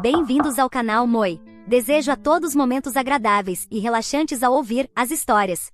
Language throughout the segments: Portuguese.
Bem-vindos ao canal Moi. Desejo a todos momentos agradáveis e relaxantes ao ouvir as histórias.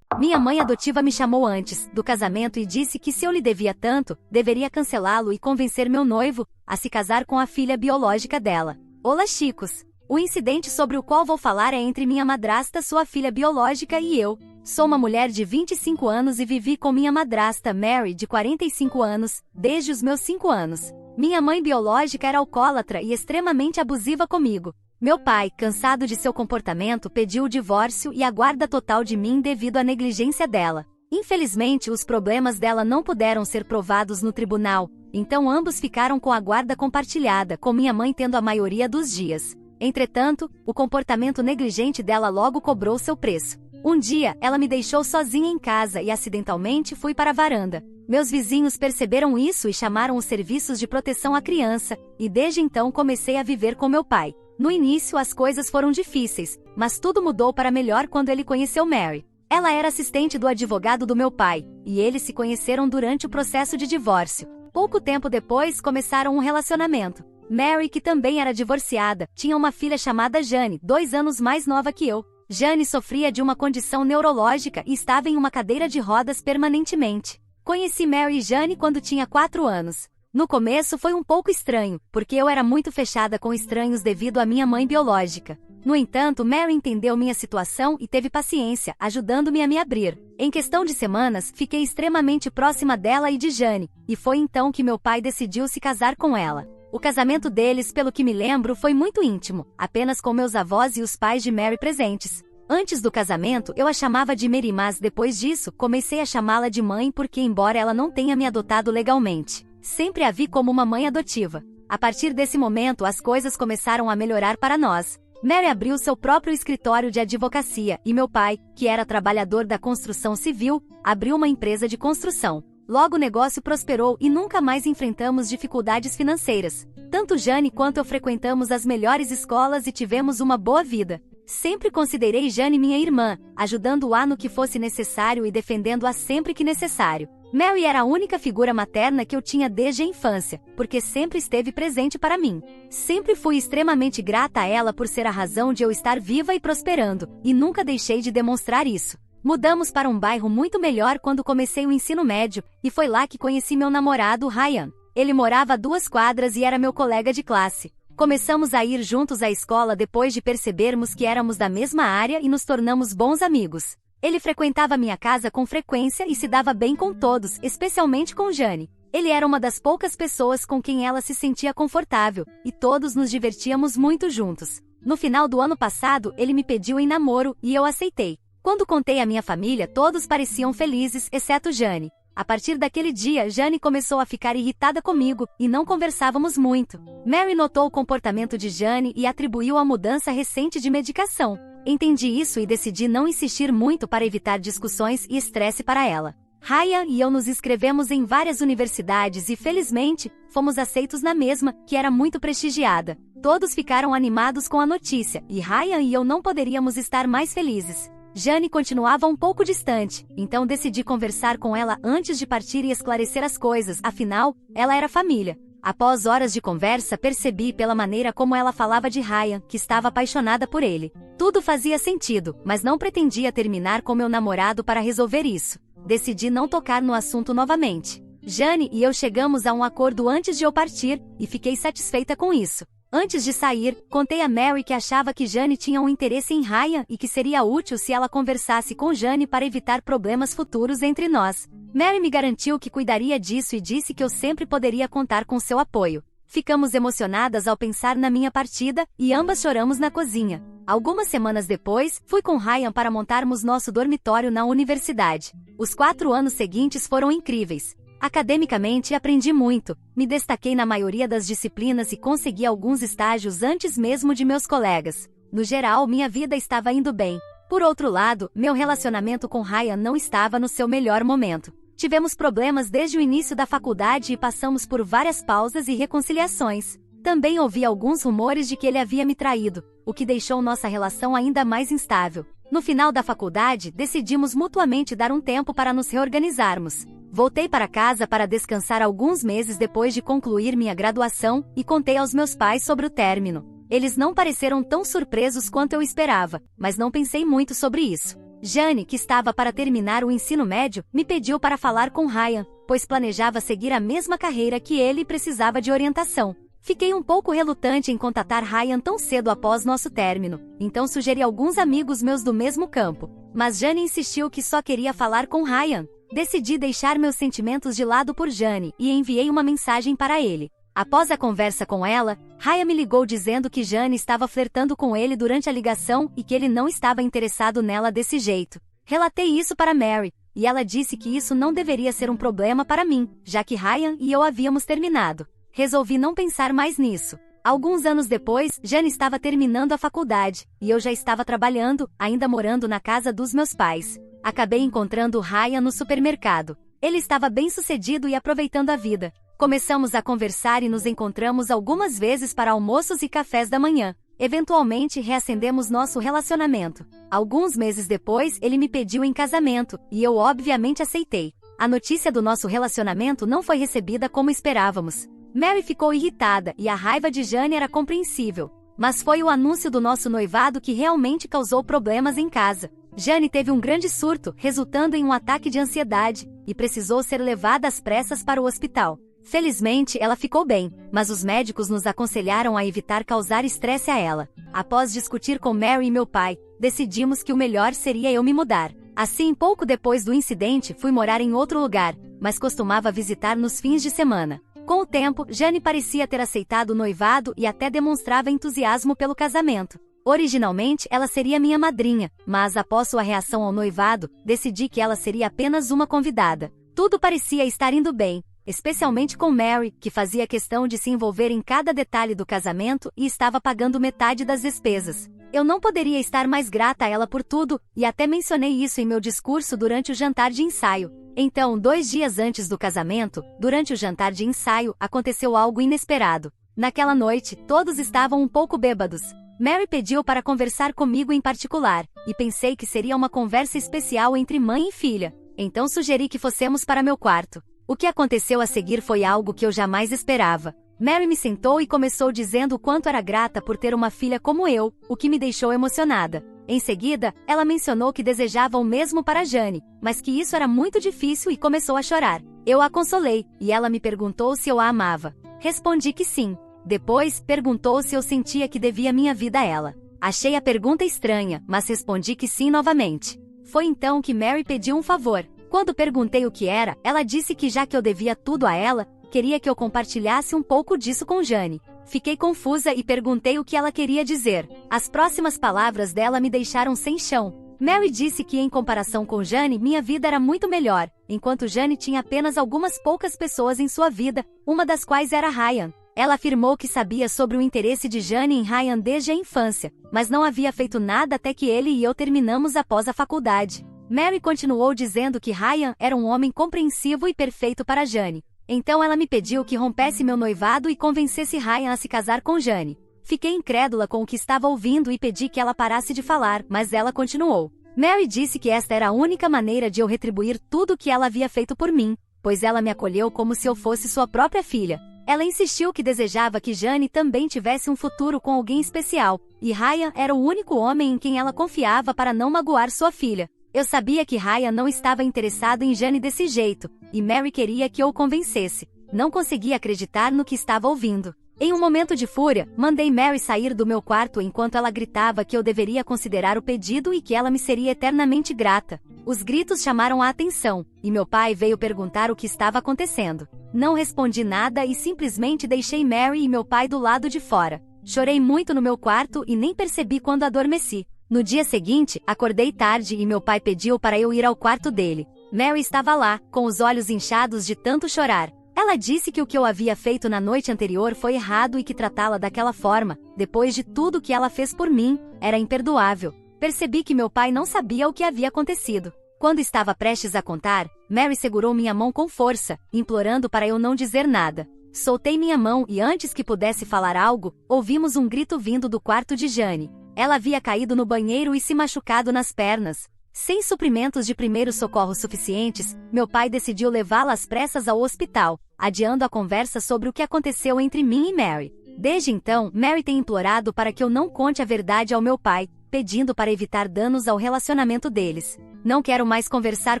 Minha mãe adotiva me chamou antes do casamento e disse que se eu lhe devia tanto, deveria cancelá-lo e convencer meu noivo a se casar com a filha biológica dela. Olá, chicos! O incidente sobre o qual vou falar é entre minha madrasta, sua filha biológica e eu. Sou uma mulher de 25 anos e vivi com minha madrasta, Mary, de 45 anos, desde os meus 5 anos. Minha mãe biológica era alcoólatra e extremamente abusiva comigo. Meu pai, cansado de seu comportamento, pediu o divórcio e a guarda total de mim devido à negligência dela. Infelizmente, os problemas dela não puderam ser provados no tribunal, então ambos ficaram com a guarda compartilhada, com minha mãe tendo a maioria dos dias. Entretanto, o comportamento negligente dela logo cobrou seu preço. Um dia, ela me deixou sozinha em casa e acidentalmente fui para a varanda. Meus vizinhos perceberam isso e chamaram os serviços de proteção à criança, e desde então comecei a viver com meu pai. No início as coisas foram difíceis, mas tudo mudou para melhor quando ele conheceu Mary. Ela era assistente do advogado do meu pai, e eles se conheceram durante o processo de divórcio. Pouco tempo depois começaram um relacionamento. Mary, que também era divorciada, tinha uma filha chamada Jane, 2 anos mais nova que eu. Jane sofria de uma condição neurológica e estava em uma cadeira de rodas permanentemente. Conheci Mary e Jane quando tinha 4 anos. No começo foi um pouco estranho, porque eu era muito fechada com estranhos devido à minha mãe biológica. No entanto, Mary entendeu minha situação e teve paciência, ajudando-me a me abrir. Em questão de semanas, fiquei extremamente próxima dela e de Jane, e foi então que meu pai decidiu se casar com ela. O casamento deles, pelo que me lembro, foi muito íntimo, apenas com meus avós e os pais de Mary presentes. Antes do casamento, eu a chamava de Mary, mas depois disso, comecei a chamá-la de mãe porque, embora ela não tenha me adotado legalmente, sempre a vi como uma mãe adotiva. A partir desse momento, as coisas começaram a melhorar para nós. Mary abriu seu próprio escritório de advocacia e meu pai, que era trabalhador da construção civil, abriu uma empresa de construção. Logo o negócio prosperou e nunca mais enfrentamos dificuldades financeiras. Tanto Jane quanto eu frequentamos as melhores escolas e tivemos uma boa vida. Sempre considerei Jane minha irmã, ajudando-a no que fosse necessário e defendendo-a sempre que necessário. Mary era a única figura materna que eu tinha desde a infância, porque sempre esteve presente para mim. Sempre fui extremamente grata a ela por ser a razão de eu estar viva e prosperando, e nunca deixei de demonstrar isso. Mudamos para um bairro muito melhor quando comecei o ensino médio, e foi lá que conheci meu namorado, Ryan. Ele morava a 2 quadras e era meu colega de classe. Começamos a ir juntos à escola depois de percebermos que éramos da mesma área e nos tornamos bons amigos. Ele frequentava minha casa com frequência e se dava bem com todos, especialmente com Jane. Ele era uma das poucas pessoas com quem ela se sentia confortável, e todos nos divertíamos muito juntos. No final do ano passado, ele me pediu em namoro, e eu aceitei. Quando contei à minha família, todos pareciam felizes, exceto Jane. A partir daquele dia, Jane começou a ficar irritada comigo, e não conversávamos muito. Mary notou o comportamento de Jane e atribuiu a mudança recente de medicação. Entendi isso e decidi não insistir muito para evitar discussões e estresse para ela. Ryan e eu nos inscrevemos em várias universidades e, felizmente, fomos aceitos na mesma, que era muito prestigiada. Todos ficaram animados com a notícia, e Ryan e eu não poderíamos estar mais felizes. Jane continuava um pouco distante, então decidi conversar com ela antes de partir e esclarecer as coisas, afinal, ela era família. Após horas de conversa, percebi pela maneira como ela falava de Ryan, que estava apaixonada por ele. Tudo fazia sentido, mas não pretendia terminar com meu namorado para resolver isso. Decidi não tocar no assunto novamente. Jane e eu chegamos a um acordo antes de eu partir, e fiquei satisfeita com isso. Antes de sair, contei a Mary que achava que Jane tinha um interesse em Ryan e que seria útil se ela conversasse com Jane para evitar problemas futuros entre nós. Mary me garantiu que cuidaria disso e disse que eu sempre poderia contar com seu apoio. Ficamos emocionadas ao pensar na minha partida, e ambas choramos na cozinha. Algumas semanas depois, fui com Ryan para montarmos nosso dormitório na universidade. Os 4 anos seguintes foram incríveis. Academicamente, aprendi muito, me destaquei na maioria das disciplinas e consegui alguns estágios antes mesmo de meus colegas. No geral, minha vida estava indo bem. Por outro lado, meu relacionamento com Ryan não estava no seu melhor momento. Tivemos problemas desde o início da faculdade e passamos por várias pausas e reconciliações. Também ouvi alguns rumores de que ele havia me traído, o que deixou nossa relação ainda mais instável. No final da faculdade, decidimos mutuamente dar um tempo para nos reorganizarmos. Voltei para casa para descansar alguns meses depois de concluir minha graduação e contei aos meus pais sobre o término. Eles não pareceram tão surpresos quanto eu esperava, mas não pensei muito sobre isso. Jane, que estava para terminar o ensino médio, me pediu para falar com Ryan, pois planejava seguir a mesma carreira que ele e precisava de orientação. Fiquei um pouco relutante em contatar Ryan tão cedo após nosso término, então sugeri alguns amigos meus do mesmo campo. Mas Jane insistiu que só queria falar com Ryan. Decidi deixar meus sentimentos de lado por Jane e enviei uma mensagem para ele. Após a conversa com ela, Ryan me ligou dizendo que Jane estava flertando com ele durante a ligação e que ele não estava interessado nela desse jeito. Relatei isso para Mary, e ela disse que isso não deveria ser um problema para mim, já que Ryan e eu havíamos terminado. Resolvi não pensar mais nisso. Alguns anos depois, Jane estava terminando a faculdade, e eu já estava trabalhando, ainda morando na casa dos meus pais. Acabei encontrando Ryan no supermercado. Ele estava bem-sucedido e aproveitando a vida. Começamos a conversar e nos encontramos algumas vezes para almoços e cafés da manhã. Eventualmente reacendemos nosso relacionamento. Alguns meses depois, ele me pediu em casamento, e eu obviamente aceitei. A notícia do nosso relacionamento não foi recebida como esperávamos. Mary ficou irritada e a raiva de Jane era compreensível. Mas foi o anúncio do nosso noivado que realmente causou problemas em casa. Jane teve um grande surto, resultando em um ataque de ansiedade, e precisou ser levada às pressas para o hospital. Felizmente, ela ficou bem, mas os médicos nos aconselharam a evitar causar estresse a ela. Após discutir com Mary e meu pai, decidimos que o melhor seria eu me mudar. Assim, pouco depois do incidente, fui morar em outro lugar, mas costumava visitar nos fins de semana. Com o tempo, Jane parecia ter aceitado o noivado e até demonstrava entusiasmo pelo casamento. Originalmente, ela seria minha madrinha, mas após sua reação ao noivado, decidi que ela seria apenas uma convidada. Tudo parecia estar indo bem, especialmente com Mary, que fazia questão de se envolver em cada detalhe do casamento e estava pagando metade das despesas. Eu não poderia estar mais grata a ela por tudo, e até mencionei isso em meu discurso durante o jantar de ensaio. Então, 2 dias antes do casamento, durante o jantar de ensaio, aconteceu algo inesperado. Naquela noite, todos estavam um pouco bêbados. Mary pediu para conversar comigo em particular, e pensei que seria uma conversa especial entre mãe e filha. Então sugeri que fossemos para meu quarto. O que aconteceu a seguir foi algo que eu jamais esperava. Mary me sentou e começou dizendo o quanto era grata por ter uma filha como eu, o que me deixou emocionada. Em seguida, ela mencionou que desejava o mesmo para Jane, mas que isso era muito difícil e começou a chorar. Eu a consolei, e ela me perguntou se eu a amava. Respondi que sim. Depois, perguntou se eu sentia que devia minha vida a ela. Achei a pergunta estranha, mas respondi que sim novamente. Foi então que Mary pediu um favor. Quando perguntei o que era, ela disse que já que eu devia tudo a ela, queria que eu compartilhasse um pouco disso com Jane. Fiquei confusa e perguntei o que ela queria dizer. As próximas palavras dela me deixaram sem chão. Mary disse que em comparação com Jane, minha vida era muito melhor, enquanto Jane tinha apenas algumas poucas pessoas em sua vida, uma das quais era Ryan. Ela afirmou que sabia sobre o interesse de Jane em Ryan desde a infância, mas não havia feito nada até que ele e eu terminamos após a faculdade. Mary continuou dizendo que Ryan era um homem compreensivo e perfeito para Jane. Então ela me pediu que rompesse meu noivado e convencesse Ryan a se casar com Jane. Fiquei incrédula com o que estava ouvindo e pedi que ela parasse de falar, mas ela continuou. Mary disse que esta era a única maneira de eu retribuir tudo o que ela havia feito por mim, pois ela me acolheu como se eu fosse sua própria filha. Ela insistiu que desejava que Jane também tivesse um futuro com alguém especial, e Ryan era o único homem em quem ela confiava para não magoar sua filha. Eu sabia que Ryan não estava interessado em Jane desse jeito, e Mary queria que eu o convencesse. Não conseguia acreditar no que estava ouvindo. Em um momento de fúria, mandei Mary sair do meu quarto enquanto ela gritava que eu deveria considerar o pedido e que ela me seria eternamente grata. Os gritos chamaram a atenção, e meu pai veio perguntar o que estava acontecendo. Não respondi nada e simplesmente deixei Mary e meu pai do lado de fora. Chorei muito no meu quarto e nem percebi quando adormeci. No dia seguinte, acordei tarde e meu pai pediu para eu ir ao quarto dele. Mary estava lá, com os olhos inchados de tanto chorar. Ela disse que o que eu havia feito na noite anterior foi errado e que tratá-la daquela forma, depois de tudo que ela fez por mim, era imperdoável. Percebi que meu pai não sabia o que havia acontecido. Quando estava prestes a contar, Mary segurou minha mão com força, implorando para eu não dizer nada. Soltei minha mão e antes que pudesse falar algo, ouvimos um grito vindo do quarto de Jane. Ela havia caído no banheiro e se machucado nas pernas. Sem suprimentos de primeiros socorros suficientes, meu pai decidiu levá-la às pressas ao hospital, adiando a conversa sobre o que aconteceu entre mim e Mary. Desde então, Mary tem implorado para que eu não conte a verdade ao meu pai, pedindo para evitar danos ao relacionamento deles. Não quero mais conversar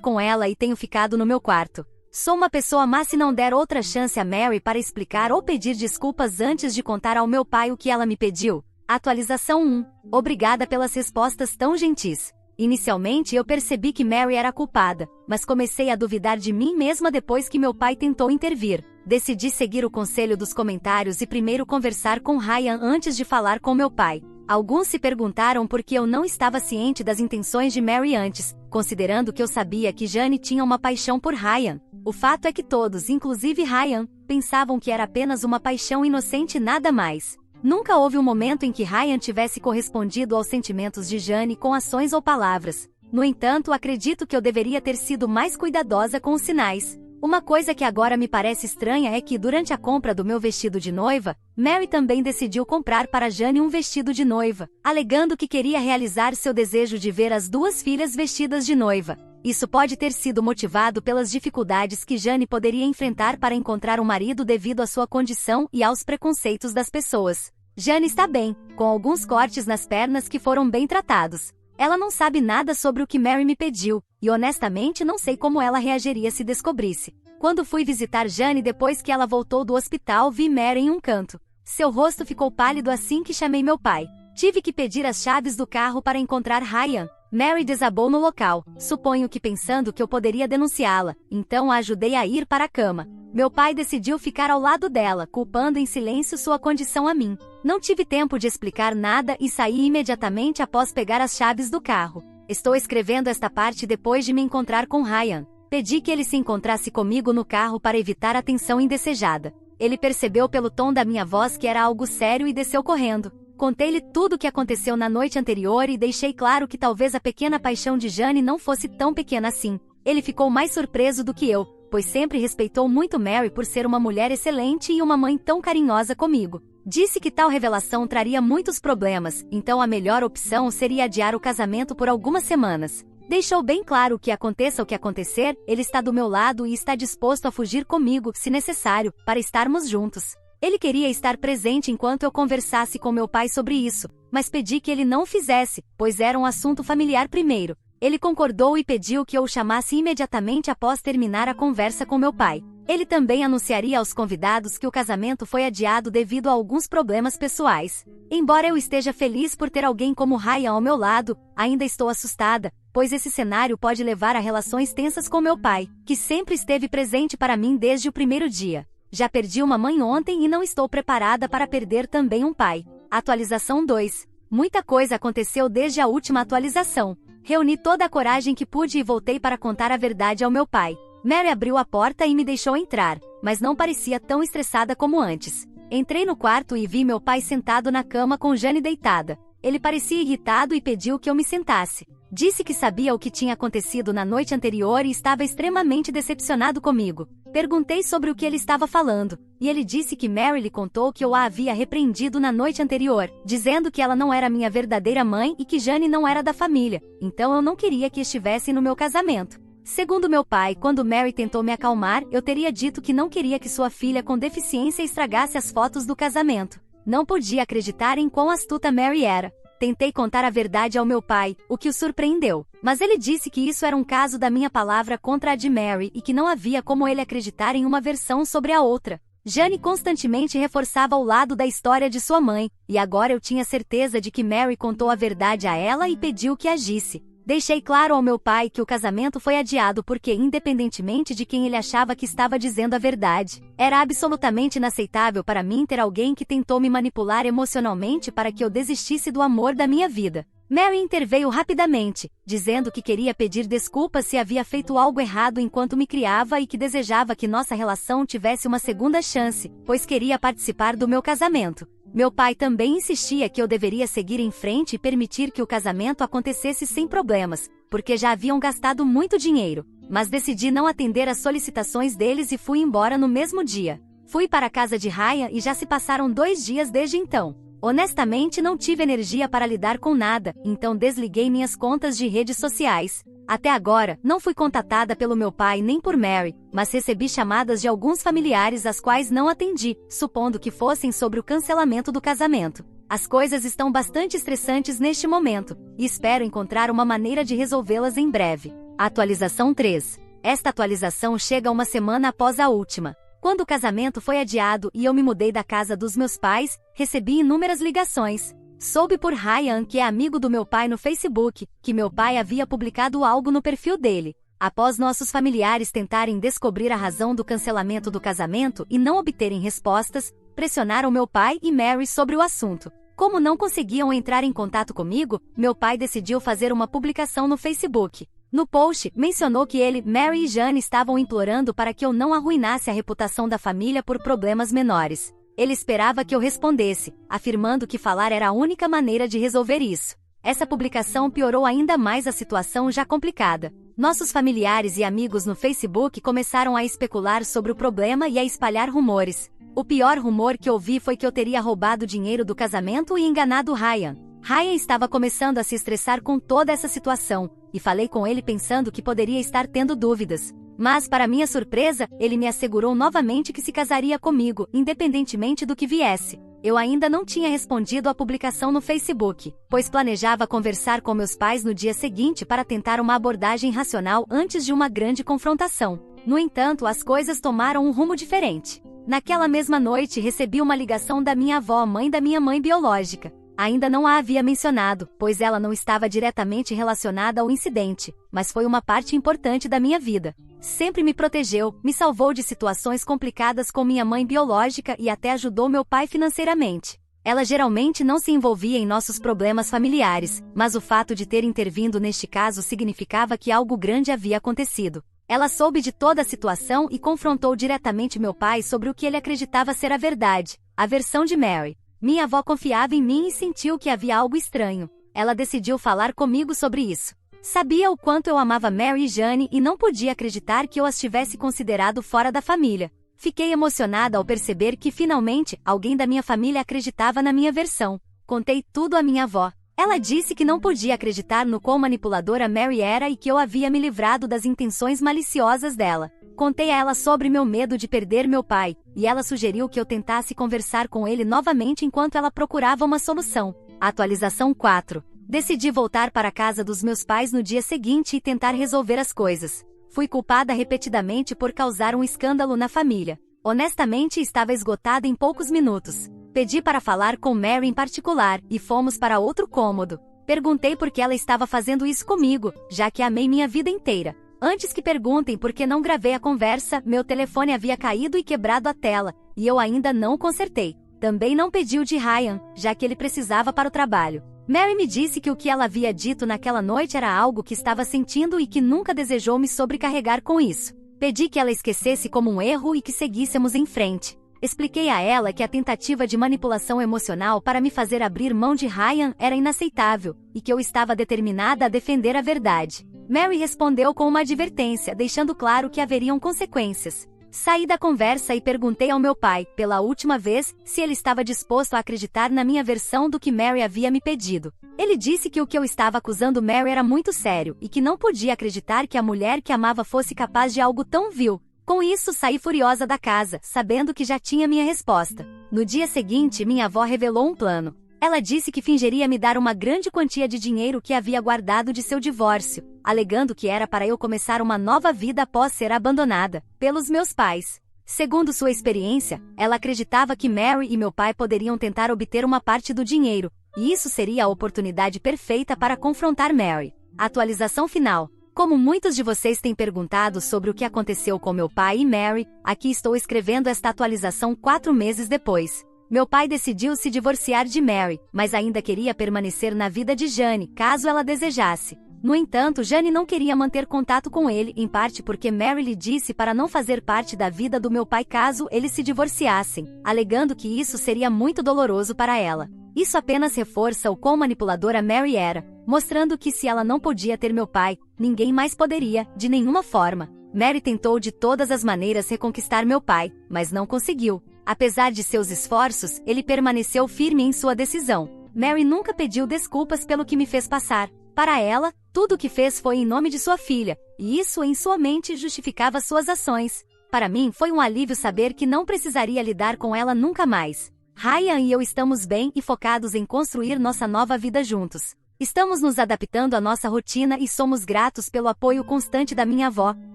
com ela e tenho ficado no meu quarto. Sou uma pessoa má se não der outra chance a Mary para explicar ou pedir desculpas antes de contar ao meu pai o que ela me pediu. Atualização 1. Obrigada pelas respostas tão gentis. Inicialmente eu percebi que Mary era culpada, mas comecei a duvidar de mim mesma depois que meu pai tentou intervir. Decidi seguir o conselho dos comentários e primeiro conversar com Ryan antes de falar com meu pai. Alguns se perguntaram por que eu não estava ciente das intenções de Mary antes, considerando que eu sabia que Jane tinha uma paixão por Ryan. O fato é que todos, inclusive Ryan, pensavam que era apenas uma paixão inocente e nada mais. Nunca houve um momento em que Ryan tivesse correspondido aos sentimentos de Jane com ações ou palavras. No entanto, acredito que eu deveria ter sido mais cuidadosa com os sinais. Uma coisa que agora me parece estranha é que, durante a compra do meu vestido de noiva, Mary também decidiu comprar para Jane um vestido de noiva, alegando que queria realizar seu desejo de ver as duas filhas vestidas de noiva. Isso pode ter sido motivado pelas dificuldades que Jane poderia enfrentar para encontrar um marido devido à sua condição e aos preconceitos das pessoas. Jane está bem, com alguns cortes nas pernas que foram bem tratados. Ela não sabe nada sobre o que Mary me pediu, e honestamente não sei como ela reagiria se descobrisse. Quando fui visitar Jane depois que ela voltou do hospital, vi Mary em um canto. Seu rosto ficou pálido assim que chamei meu pai. Tive que pedir as chaves do carro para encontrar Ryan. Mary desabou no local, suponho que pensando que eu poderia denunciá-la, então a ajudei a ir para a cama. Meu pai decidiu ficar ao lado dela, culpando em silêncio sua condição a mim. Não tive tempo de explicar nada e saí imediatamente após pegar as chaves do carro. Estou escrevendo esta parte depois de me encontrar com Ryan. Pedi que ele se encontrasse comigo no carro para evitar a tensão indesejada. Ele percebeu pelo tom da minha voz que era algo sério e desceu correndo. Contei-lhe tudo o que aconteceu na noite anterior e deixei claro que talvez a pequena paixão de Jane não fosse tão pequena assim. Ele ficou mais surpreso do que eu, pois sempre respeitou muito Mary por ser uma mulher excelente e uma mãe tão carinhosa comigo. Disse que tal revelação traria muitos problemas, então a melhor opção seria adiar o casamento por algumas semanas. Deixou bem claro que aconteça o que acontecer, ele está do meu lado e está disposto a fugir comigo, se necessário, para estarmos juntos. Ele queria estar presente enquanto eu conversasse com meu pai sobre isso, mas pedi que ele não o fizesse, pois era um assunto familiar primeiro. Ele concordou e pediu que eu o chamasse imediatamente após terminar a conversa com meu pai. Ele também anunciaria aos convidados que o casamento foi adiado devido a alguns problemas pessoais. Embora eu esteja feliz por ter alguém como Ryan ao meu lado, ainda estou assustada, pois esse cenário pode levar a relações tensas com meu pai, que sempre esteve presente para mim desde o primeiro dia. Já perdi uma mãe ontem e não estou preparada para perder também um pai. Atualização 2. Muita coisa aconteceu desde a última atualização. Reuni toda a coragem que pude e voltei para contar a verdade ao meu pai. Mary abriu a porta e me deixou entrar, mas não parecia tão estressada como antes. Entrei no quarto e vi meu pai sentado na cama com Jane deitada. Ele parecia irritado e pediu que eu me sentasse. Disse que sabia o que tinha acontecido na noite anterior e estava extremamente decepcionado comigo. Perguntei sobre o que ele estava falando, e ele disse que Mary lhe contou que eu a havia repreendido na noite anterior, dizendo que ela não era minha verdadeira mãe e que Jane não era da família, então eu não queria que estivesse no meu casamento. Segundo meu pai, quando Mary tentou me acalmar, eu teria dito que não queria que sua filha com deficiência estragasse as fotos do casamento. Não podia acreditar em quão astuta Mary era. Tentei contar a verdade ao meu pai, o que o surpreendeu, mas ele disse que isso era um caso da minha palavra contra a de Mary e que não havia como ele acreditar em uma versão sobre a outra. Jane constantemente reforçava o lado da história de sua mãe, e agora eu tinha certeza de que Mary contou a verdade a ela e pediu que agisse. Deixei claro ao meu pai que o casamento foi adiado porque, independentemente de quem ele achava que estava dizendo a verdade, era absolutamente inaceitável para mim ter alguém que tentou me manipular emocionalmente para que eu desistisse do amor da minha vida. Mary interveio rapidamente, dizendo que queria pedir desculpas se havia feito algo errado enquanto me criava e que desejava que nossa relação tivesse uma segunda chance, pois queria participar do meu casamento. Meu pai também insistia que eu deveria seguir em frente e permitir que o casamento acontecesse sem problemas, porque já haviam gastado muito dinheiro, mas decidi não atender às solicitações deles e fui embora no mesmo dia. Fui para a casa de Ryan e já se passaram 2 dias desde então. Honestamente, não tive energia para lidar com nada, então desliguei minhas contas de redes sociais. Até agora, não fui contatada pelo meu pai nem por Mary, mas recebi chamadas de alguns familiares às quais não atendi, supondo que fossem sobre o cancelamento do casamento. As coisas estão bastante estressantes neste momento, e espero encontrar uma maneira de resolvê-las em breve. Atualização 3. Esta atualização chega uma semana após a última. Quando o casamento foi adiado e eu me mudei da casa dos meus pais, recebi inúmeras ligações. Soube por Ryan, que é amigo do meu pai no Facebook, que meu pai havia publicado algo no perfil dele. Após nossos familiares tentarem descobrir a razão do cancelamento do casamento e não obterem respostas, pressionaram meu pai e Mary sobre o assunto. Como não conseguiam entrar em contato comigo, meu pai decidiu fazer uma publicação no Facebook. No post, mencionou que ele, Mary e Jane estavam implorando para que eu não arruinasse a reputação da família por problemas menores. Ele esperava que eu respondesse, afirmando que falar era a única maneira de resolver isso. Essa publicação piorou ainda mais a situação já complicada. Nossos familiares e amigos no Facebook começaram a especular sobre o problema e a espalhar rumores. O pior rumor que ouvi foi que eu teria roubado dinheiro do casamento e enganado Ryan. Ryan estava começando a se estressar com toda essa situação, e falei com ele pensando que poderia estar tendo dúvidas. Mas, para minha surpresa, ele me assegurou novamente que se casaria comigo, independentemente do que viesse. Eu ainda não tinha respondido à publicação no Facebook, pois planejava conversar com meus pais no dia seguinte para tentar uma abordagem racional antes de uma grande confrontação. No entanto, as coisas tomaram um rumo diferente. Naquela mesma noite, recebi uma ligação da minha avó, mãe da minha mãe biológica. Ainda não a havia mencionado, pois ela não estava diretamente relacionada ao incidente, mas foi uma parte importante da minha vida. Sempre me protegeu, me salvou de situações complicadas com minha mãe biológica e até ajudou meu pai financeiramente. Ela geralmente não se envolvia em nossos problemas familiares, mas o fato de ter intervindo neste caso significava que algo grande havia acontecido. Ela soube de toda a situação e confrontou diretamente meu pai sobre o que ele acreditava ser a verdade, a versão de Mary. Minha avó confiava em mim e sentiu que havia algo estranho. Ela decidiu falar comigo sobre isso. Sabia o quanto eu amava Mary e Jane e não podia acreditar que eu as tivesse considerado fora da família. Fiquei emocionada ao perceber que, finalmente, alguém da minha família acreditava na minha versão. Contei tudo à minha avó. Ela disse que não podia acreditar no quão manipuladora Mary era e que eu havia me livrado das intenções maliciosas dela. Contei a ela sobre meu medo de perder meu pai, e ela sugeriu que eu tentasse conversar com ele novamente enquanto ela procurava uma solução. Atualização 4. Decidi voltar para a casa dos meus pais no dia seguinte e tentar resolver as coisas. Fui culpada repetidamente por causar um escândalo na família. Honestamente, estava esgotada em poucos minutos. Pedi para falar com Mary em particular, e fomos para outro cômodo. Perguntei por que ela estava fazendo isso comigo, já que amei minha vida inteira. Antes que perguntem por que não gravei a conversa, meu telefone havia caído e quebrado a tela, e eu ainda não o consertei. Também não pedi o de Ryan, já que ele precisava para o trabalho. Mary me disse que o que ela havia dito naquela noite era algo que estava sentindo e que nunca desejou me sobrecarregar com isso. Pedi que ela esquecesse como um erro e que seguíssemos em frente. Expliquei a ela que a tentativa de manipulação emocional para me fazer abrir mão de Ryan era inaceitável, e que eu estava determinada a defender a verdade. Mary respondeu com uma advertência, deixando claro que haveriam consequências. Saí da conversa e perguntei ao meu pai, pela última vez, se ele estava disposto a acreditar na minha versão do que Mary havia me pedido. Ele disse que o que eu estava acusando Mary era muito sério, e que não podia acreditar que a mulher que amava fosse capaz de algo tão vil. Com isso, saí furiosa da casa, sabendo que já tinha minha resposta. No dia seguinte, minha avó revelou um plano. Ela disse que fingiria me dar uma grande quantia de dinheiro que havia guardado de seu divórcio, alegando que era para eu começar uma nova vida após ser abandonada pelos meus pais. Segundo sua experiência, ela acreditava que Mary e meu pai poderiam tentar obter uma parte do dinheiro, e isso seria a oportunidade perfeita para confrontar Mary. Atualização final. Como muitos de vocês têm perguntado sobre o que aconteceu com meu pai e Mary, aqui estou escrevendo esta atualização 4 meses depois. Meu pai decidiu se divorciar de Mary, mas ainda queria permanecer na vida de Jane, caso ela desejasse. No entanto, Jane não queria manter contato com ele, em parte porque Mary lhe disse para não fazer parte da vida do meu pai caso eles se divorciassem, alegando que isso seria muito doloroso para ela. Isso apenas reforça o quão manipuladora Mary era, mostrando que se ela não podia ter meu pai, ninguém mais poderia, de nenhuma forma. Mary tentou de todas as maneiras reconquistar meu pai, mas não conseguiu. Apesar de seus esforços, ele permaneceu firme em sua decisão. Mary nunca pediu desculpas pelo que me fez passar. Para ela, tudo o que fez foi em nome de sua filha, e isso em sua mente justificava suas ações. Para mim foi um alívio saber que não precisaria lidar com ela nunca mais. Ryan e eu estamos bem e focados em construir nossa nova vida juntos. Estamos nos adaptando à nossa rotina e somos gratos pelo apoio constante da minha avó,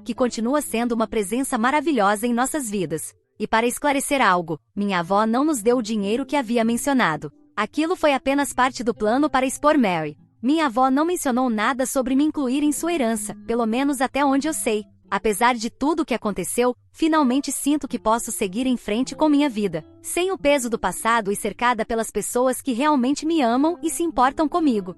que continua sendo uma presença maravilhosa em nossas vidas. E para esclarecer algo, minha avó não nos deu o dinheiro que havia mencionado. Aquilo foi apenas parte do plano para expor Mary. Minha avó não mencionou nada sobre me incluir em sua herança, pelo menos até onde eu sei. Apesar de tudo o que aconteceu, finalmente sinto que posso seguir em frente com minha vida, sem o peso do passado e cercada pelas pessoas que realmente me amam e se importam comigo.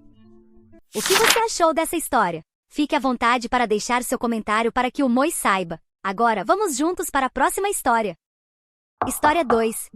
O que você achou dessa história? Fique à vontade para deixar seu comentário para que o Moi saiba. Agora, vamos juntos para a próxima história. História 2.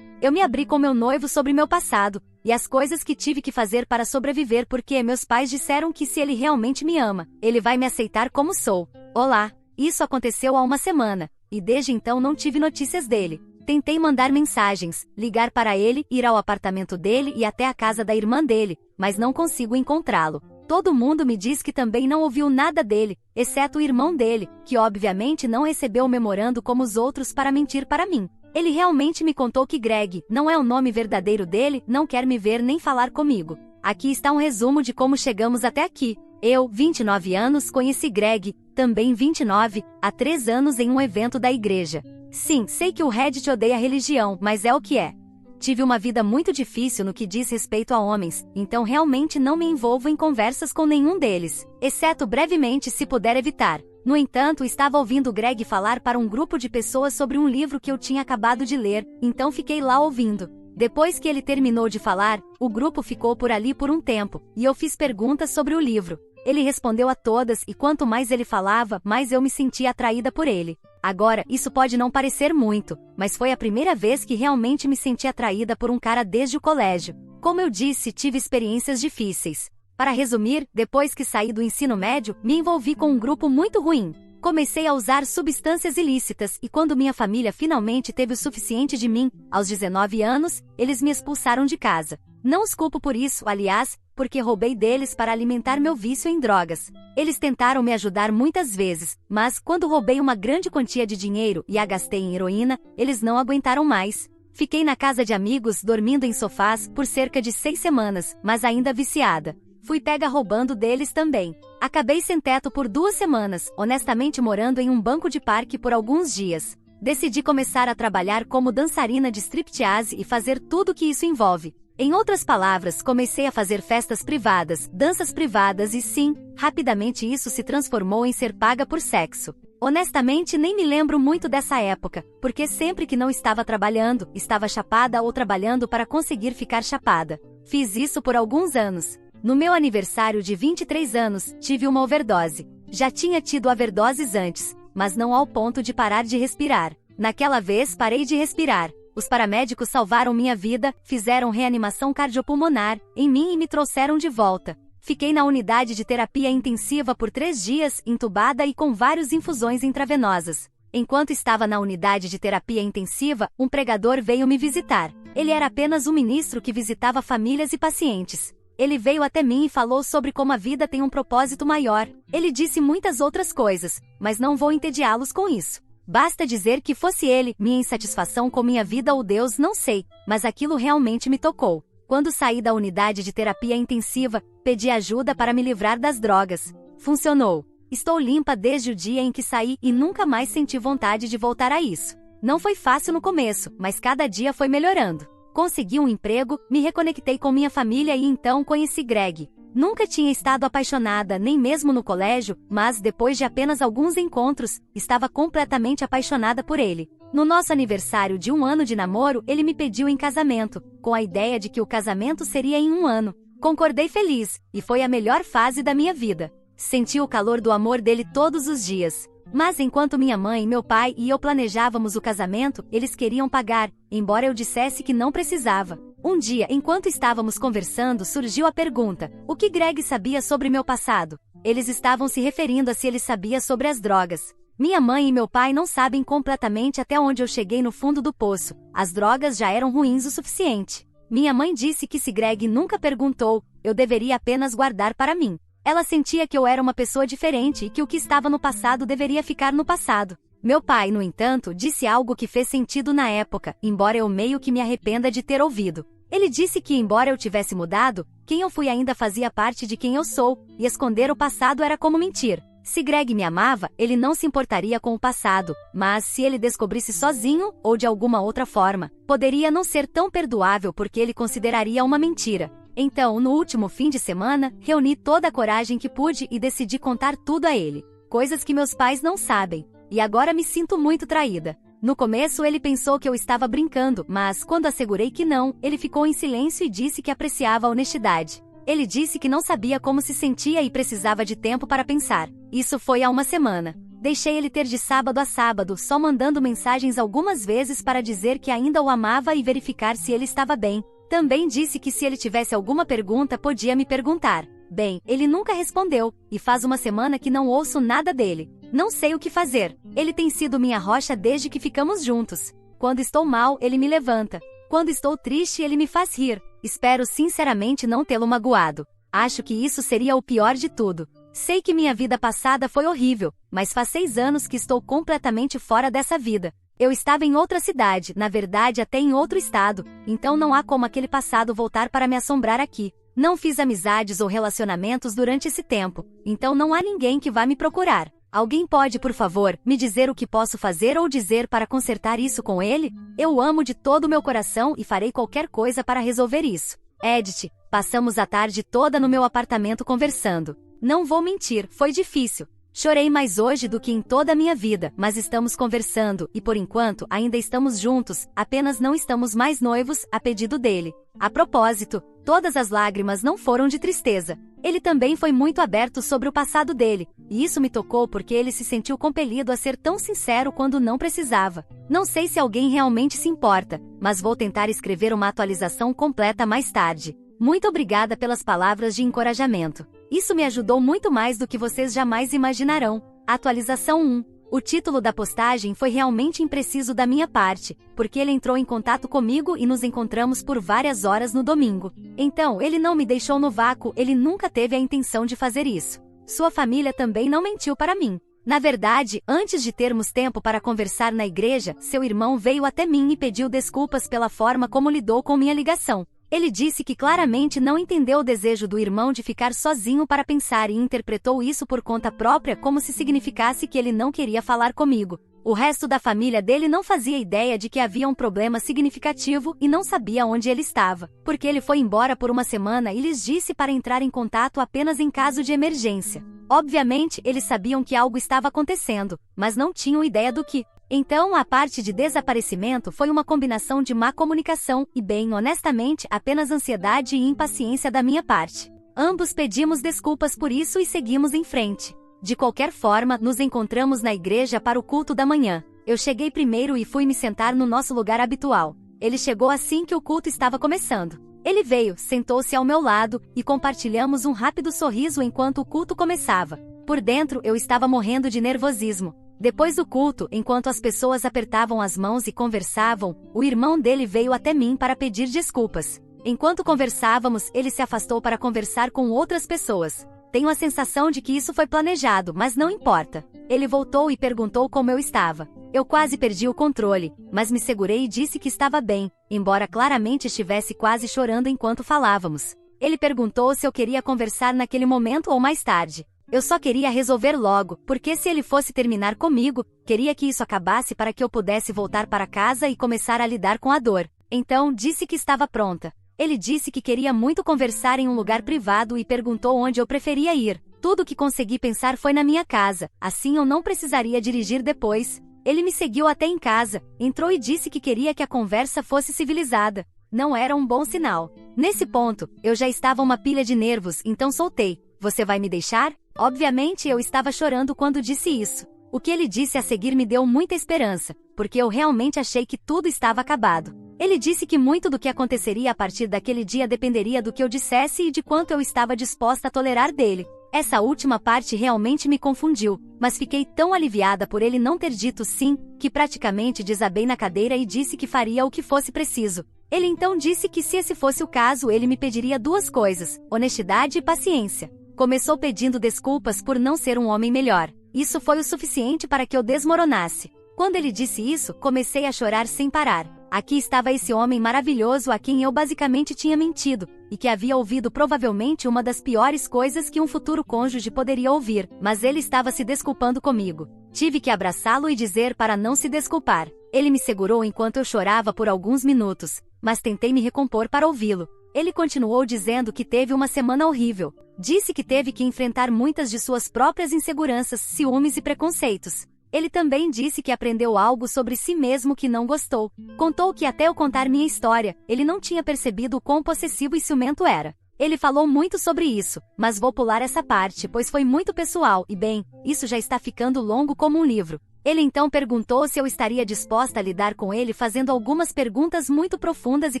Eu me abri com meu noivo sobre meu passado, e as coisas que tive que fazer para sobreviver porque meus pais disseram que se ele realmente me ama, ele vai me aceitar como sou. Olá, isso aconteceu há uma semana, e desde então não tive notícias dele. Tentei mandar mensagens, ligar para ele, ir ao apartamento dele e até a casa da irmã dele, mas não consigo encontrá-lo. Todo mundo me diz que também não ouviu nada dele, exceto o irmão dele, que obviamente não recebeu o memorando como os outros para mentir para mim. Ele realmente me contou que Greg, não é o nome verdadeiro dele, não quer me ver nem falar comigo. Aqui está um resumo de como chegamos até aqui. Eu, 29 anos, conheci Greg, também 29, há 3 anos em um evento da igreja. Sim, sei que o Reddit odeia religião, mas é o que é. Tive uma vida muito difícil no que diz respeito a homens, então realmente não me envolvo em conversas com nenhum deles, exceto brevemente se puder evitar. No entanto, estava ouvindo Greg falar para um grupo de pessoas sobre um livro que eu tinha acabado de ler, então fiquei lá ouvindo. Depois que ele terminou de falar, o grupo ficou por ali por um tempo, e eu fiz perguntas sobre o livro. Ele respondeu a todas e quanto mais ele falava, mais eu me sentia atraída por ele. Agora, isso pode não parecer muito, mas foi a primeira vez que realmente me senti atraída por um cara desde o colégio. Como eu disse, tive experiências difíceis. Para resumir, depois que saí do ensino médio, me envolvi com um grupo muito ruim. Comecei a usar substâncias ilícitas e quando minha família finalmente teve o suficiente de mim, aos 19 anos, eles me expulsaram de casa. Não os culpo por isso, aliás, porque roubei deles para alimentar meu vício em drogas. Eles tentaram me ajudar muitas vezes, mas quando roubei uma grande quantia de dinheiro e a gastei em heroína, eles não aguentaram mais. Fiquei na casa de amigos, dormindo em sofás, por cerca de 6 semanas, mas ainda viciada. Fui pega roubando deles também. Acabei sem teto por 2 semanas, honestamente morando em um banco de parque por alguns dias. Decidi começar a trabalhar como dançarina de striptease e fazer tudo o que isso envolve. Em outras palavras, comecei a fazer festas privadas, danças privadas e sim, rapidamente isso se transformou em ser paga por sexo. Honestamente, nem me lembro muito dessa época, porque sempre que não estava trabalhando, estava chapada ou trabalhando para conseguir ficar chapada. Fiz isso por alguns anos. No meu aniversário de 23 anos, tive uma overdose. Já tinha tido overdoses antes, mas não ao ponto de parar de respirar. Naquela vez parei de respirar. Os paramédicos salvaram minha vida, fizeram reanimação cardiopulmonar em mim e me trouxeram de volta. Fiquei na unidade de terapia intensiva por 3 dias, entubada e com várias infusões intravenosas. Enquanto estava na unidade de terapia intensiva, um pregador veio me visitar. Ele era apenas um ministro que visitava famílias e pacientes. Ele veio até mim e falou sobre como a vida tem um propósito maior. Ele disse muitas outras coisas, mas não vou entediá-los com isso. Basta dizer que fosse ele, minha insatisfação com minha vida ou Deus, não sei, mas aquilo realmente me tocou. Quando saí da unidade de terapia intensiva, pedi ajuda para me livrar das drogas. Funcionou. Estou limpa desde o dia em que saí e nunca mais senti vontade de voltar a isso. Não foi fácil no começo, mas cada dia foi melhorando. Consegui um emprego, me reconectei com minha família e então conheci Greg. Nunca tinha estado apaixonada, nem mesmo no colégio, mas depois de apenas alguns encontros, estava completamente apaixonada por ele. No nosso aniversário de 1 ano de namoro, ele me pediu em casamento, com a ideia de que o casamento seria em 1 ano. Concordei feliz, e foi a melhor fase da minha vida. Senti o calor do amor dele todos os dias. Mas enquanto minha mãe, meu pai e eu planejávamos o casamento, eles queriam pagar, embora eu dissesse que não precisava. Um dia, enquanto estávamos conversando, surgiu a pergunta: o que Greg sabia sobre meu passado? Eles estavam se referindo a se ele sabia sobre as drogas. Minha mãe e meu pai não sabem completamente até onde eu cheguei no fundo do poço. As drogas já eram ruins o suficiente. Minha mãe disse que se Greg nunca perguntou, eu deveria apenas guardar para mim. Ela sentia que eu era uma pessoa diferente e que o que estava no passado deveria ficar no passado. Meu pai, no entanto, disse algo que fez sentido na época, embora eu meio que me arrependa de ter ouvido. Ele disse que, embora eu tivesse mudado, quem eu fui ainda fazia parte de quem eu sou, e esconder o passado era como mentir. Se Greg me amava, ele não se importaria com o passado, mas se ele descobrisse sozinho, ou de alguma outra forma, poderia não ser tão perdoável porque ele consideraria uma mentira. Então, no último fim de semana, reuni toda a coragem que pude e decidi contar tudo a ele. Coisas que meus pais não sabem. E agora me sinto muito traída. No começo ele pensou que eu estava brincando, mas quando assegurei que não, ele ficou em silêncio e disse que apreciava a honestidade. Ele disse que não sabia como se sentia e precisava de tempo para pensar. Isso foi há uma semana. Deixei ele ter de sábado a sábado, só mandando mensagens algumas vezes para dizer que ainda o amava e verificar se ele estava bem. Também disse que se ele tivesse alguma pergunta podia me perguntar. Bem, ele nunca respondeu, e faz uma semana que não ouço nada dele. Não sei o que fazer. Ele tem sido minha rocha desde que ficamos juntos. Quando estou mal, ele me levanta. Quando estou triste, ele me faz rir. Espero sinceramente não tê-lo magoado. Acho que isso seria o pior de tudo. Sei que minha vida passada foi horrível, mas faz 6 anos que estou completamente fora dessa vida. Eu estava em outra cidade, na verdade até em outro estado, então não há como aquele passado voltar para me assombrar aqui. Não fiz amizades ou relacionamentos durante esse tempo, então não há ninguém que vá me procurar. Alguém pode, por favor, me dizer o que posso fazer ou dizer para consertar isso com ele? Eu o amo de todo o meu coração e farei qualquer coisa para resolver isso. Edith, passamos a tarde toda no meu apartamento conversando. Não vou mentir, foi difícil. Chorei mais hoje do que em toda a minha vida, mas estamos conversando e por enquanto ainda estamos juntos, apenas não estamos mais noivos, a pedido dele. A propósito, todas as lágrimas não foram de tristeza. Ele também foi muito aberto sobre o passado dele, e isso me tocou porque ele se sentiu compelido a ser tão sincero quando não precisava. Não sei se alguém realmente se importa, mas vou tentar escrever uma atualização completa mais tarde. Muito obrigada pelas palavras de encorajamento. Isso me ajudou muito mais do que vocês jamais imaginarão. Atualização 1. O título da postagem foi realmente impreciso da minha parte, porque ele entrou em contato comigo e nos encontramos por várias horas no domingo. Então, ele não me deixou no vácuo, ele nunca teve a intenção de fazer isso. Sua família também não mentiu para mim. Na verdade, antes de termos tempo para conversar na igreja, seu irmão veio até mim e pediu desculpas pela forma como lidou com minha ligação. Ele disse que claramente não entendeu o desejo do irmão de ficar sozinho para pensar e interpretou isso por conta própria como se significasse que ele não queria falar comigo. O resto da família dele não fazia ideia de que havia um problema significativo e não sabia onde ele estava, porque ele foi embora por uma semana e lhes disse para entrar em contato apenas em caso de emergência. Obviamente, eles sabiam que algo estava acontecendo, mas não tinham ideia do que. Então, a parte de desaparecimento foi uma combinação de má comunicação e, bem honestamente, apenas ansiedade e impaciência da minha parte. Ambos pedimos desculpas por isso e seguimos em frente. De qualquer forma, nos encontramos na igreja para o culto da manhã. Eu cheguei primeiro e fui me sentar no nosso lugar habitual. Ele chegou assim que o culto estava começando. Ele veio, sentou-se ao meu lado e compartilhamos um rápido sorriso enquanto o culto começava. Por dentro, eu estava morrendo de nervosismo. Depois do culto, enquanto as pessoas apertavam as mãos e conversavam, o irmão dele veio até mim para pedir desculpas. Enquanto conversávamos, ele se afastou para conversar com outras pessoas. Tenho a sensação de que isso foi planejado, mas não importa. Ele voltou e perguntou como eu estava. Eu quase perdi o controle, mas me segurei e disse que estava bem, embora claramente estivesse quase chorando enquanto falávamos. Ele perguntou se eu queria conversar naquele momento ou mais tarde. Eu só queria resolver logo, porque se ele fosse terminar comigo, queria que isso acabasse para que eu pudesse voltar para casa e começar a lidar com a dor. Então, disse que estava pronta. Ele disse que queria muito conversar em um lugar privado e perguntou onde eu preferia ir. Tudo o que consegui pensar foi na minha casa, assim eu não precisaria dirigir depois. Ele me seguiu até em casa, entrou e disse que queria que a conversa fosse civilizada. Não era um bom sinal. Nesse ponto, eu já estava uma pilha de nervos, então soltei. Você vai me deixar? Obviamente eu estava chorando quando disse isso. O que ele disse a seguir me deu muita esperança, porque eu realmente achei que tudo estava acabado. Ele disse que muito do que aconteceria a partir daquele dia dependeria do que eu dissesse e de quanto eu estava disposta a tolerar dele. Essa última parte realmente me confundiu, mas fiquei tão aliviada por ele não ter dito sim, que praticamente desabei na cadeira e disse que faria o que fosse preciso. Ele então disse que se esse fosse o caso ele me pediria duas coisas, honestidade e paciência. Começou pedindo desculpas por não ser um homem melhor. Isso foi o suficiente para que eu desmoronasse. Quando ele disse isso, comecei a chorar sem parar. Aqui estava esse homem maravilhoso a quem eu basicamente tinha mentido, e que havia ouvido provavelmente uma das piores coisas que um futuro cônjuge poderia ouvir, mas ele estava se desculpando comigo. Tive que abraçá-lo e dizer para não se desculpar. Ele me segurou enquanto eu chorava por alguns minutos, mas tentei me recompor para ouvi-lo. Ele continuou dizendo que teve uma semana horrível. Disse que teve que enfrentar muitas de suas próprias inseguranças, ciúmes e preconceitos. Ele também disse que aprendeu algo sobre si mesmo que não gostou. Contou que até eu contar minha história, ele não tinha percebido o quão possessivo e ciumento era. Ele falou muito sobre isso, mas vou pular essa parte pois foi muito pessoal e bem, isso já está ficando longo como um livro. Ele então perguntou se eu estaria disposta a lidar com ele fazendo algumas perguntas muito profundas e